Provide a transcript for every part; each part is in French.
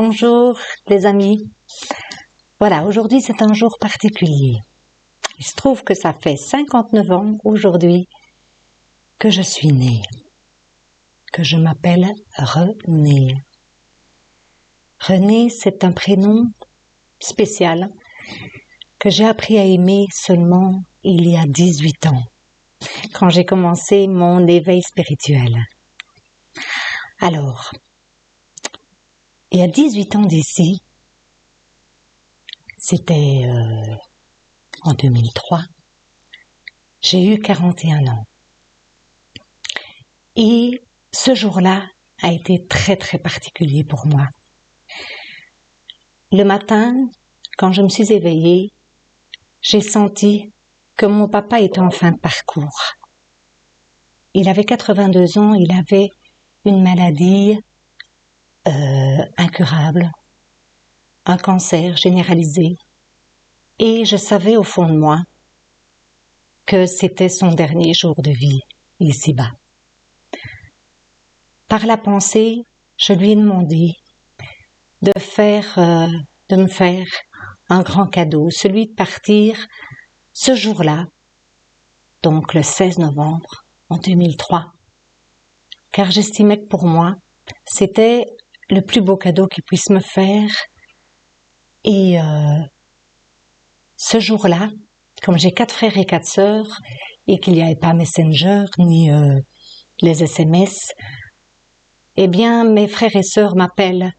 Bonjour les amis. Voilà, aujourd'hui c'est un jour particulier. Il se trouve que ça fait 59 ans aujourd'hui que je suis née, que je m'appelle Renée. Renée, c'est un prénom spécial que j'ai appris à aimer seulement il y a 18 ans, quand j'ai commencé mon éveil spirituel. Alors, il y a 18 ans d'ici, c'était en 2003, j'ai eu 41 ans. Et ce jour-là a été très très particulier pour moi. Le matin, quand je me suis éveillée, j'ai senti que mon papa était en fin de parcours. Il avait 82 ans, il avait une maladie incurable, un cancer généralisé. Et je savais au fond de moi que c'était son dernier jour de vie ici-bas. Par la pensée, je lui ai demandé de me faire un grand cadeau, celui de partir ce jour-là, donc le 16 novembre en 2003, car j'estimais que pour moi, c'était le plus beau cadeau qu'il puisse me faire. Et ce jour-là, comme j'ai 4 frères et 4 sœurs, et qu'il n'y avait pas Messenger ni les SMS, eh bien mes frères et sœurs m'appellent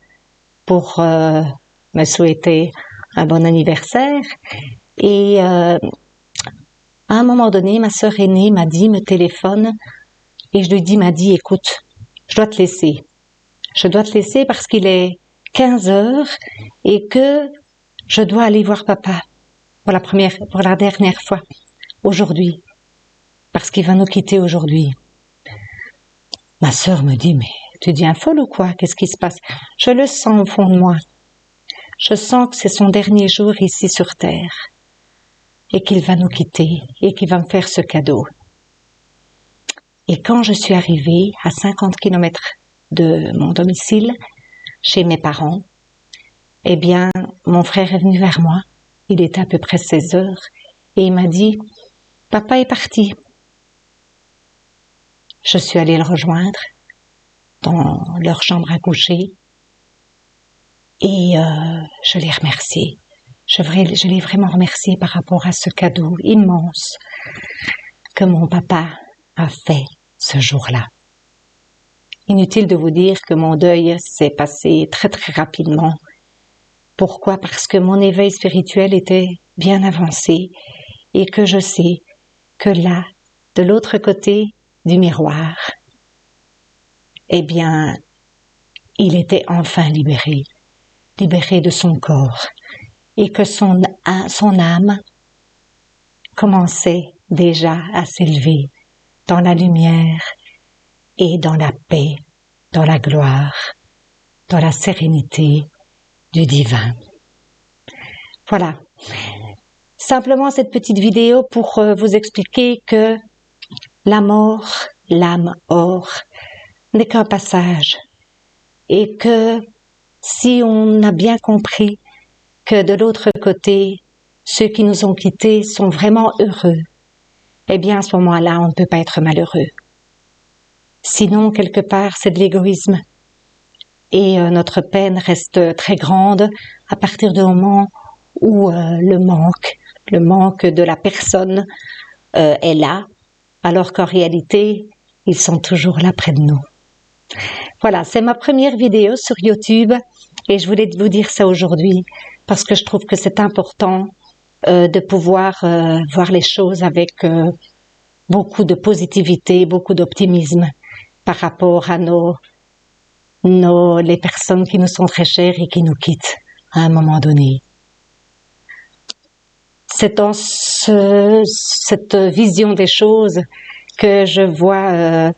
pour me souhaiter un bon anniversaire. Et à un moment donné, ma sœur aînée me téléphone, et m'a dit, écoute, je dois te laisser. Je dois te laisser parce qu'il est 15 heures et que je dois aller voir papa pour la dernière fois, aujourd'hui, parce qu'il va nous quitter aujourd'hui. Ma sœur me dit, mais tu deviens folle ou quoi? Qu'est-ce qui se passe? Je le sens au fond de moi. Je sens que c'est son dernier jour ici sur terre et qu'il va nous quitter et qu'il va me faire ce cadeau. Et quand je suis arrivée à 50 km de mon domicile, chez mes parents, eh bien, mon frère est venu vers moi. Il était à peu près 16 heures et il m'a dit, papa est parti. Je suis allée le rejoindre dans leur chambre à coucher et je l'ai remercié. Je l'ai vraiment remercié par rapport à ce cadeau immense que mon papa a fait ce jour-là. Inutile de vous dire que mon deuil s'est passé très très rapidement. Pourquoi? Parce que mon éveil spirituel était bien avancé et que je sais que là, de l'autre côté du miroir, eh bien, il était enfin libéré de son corps et que son âme commençait déjà à s'élever dans la lumière et dans la paix, dans la gloire, dans la sérénité du divin. Voilà. Simplement cette petite vidéo pour vous expliquer que la mort, l'âme or, n'est qu'un passage. Et que si on a bien compris que de l'autre côté, ceux qui nous ont quittés sont vraiment heureux, eh bien à ce moment-là, on ne peut pas être malheureux. Sinon, quelque part, c'est de l'égoïsme. Et notre peine reste très grande à partir du moment où le manque de la personne est là, alors qu'en réalité, ils sont toujours là près de nous. Voilà, c'est ma première vidéo sur YouTube et je voulais vous dire ça aujourd'hui parce que je trouve que c'est important de pouvoir voir les choses avec beaucoup de positivité, beaucoup d'optimisme par rapport à les personnes qui nous sont très chères et qui nous quittent à un moment donné. C'est dans cette vision des choses que je vois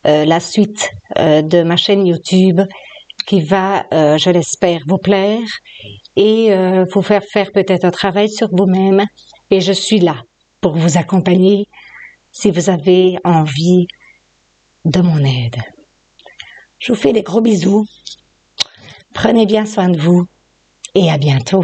la suite de ma chaîne YouTube qui va, je l'espère, vous plaire et vous faire peut-être un travail sur vous-même. Et je suis là pour vous accompagner si vous avez envie de mon aide. Je vous fais des gros bisous. Prenez bien soin de vous et à bientôt.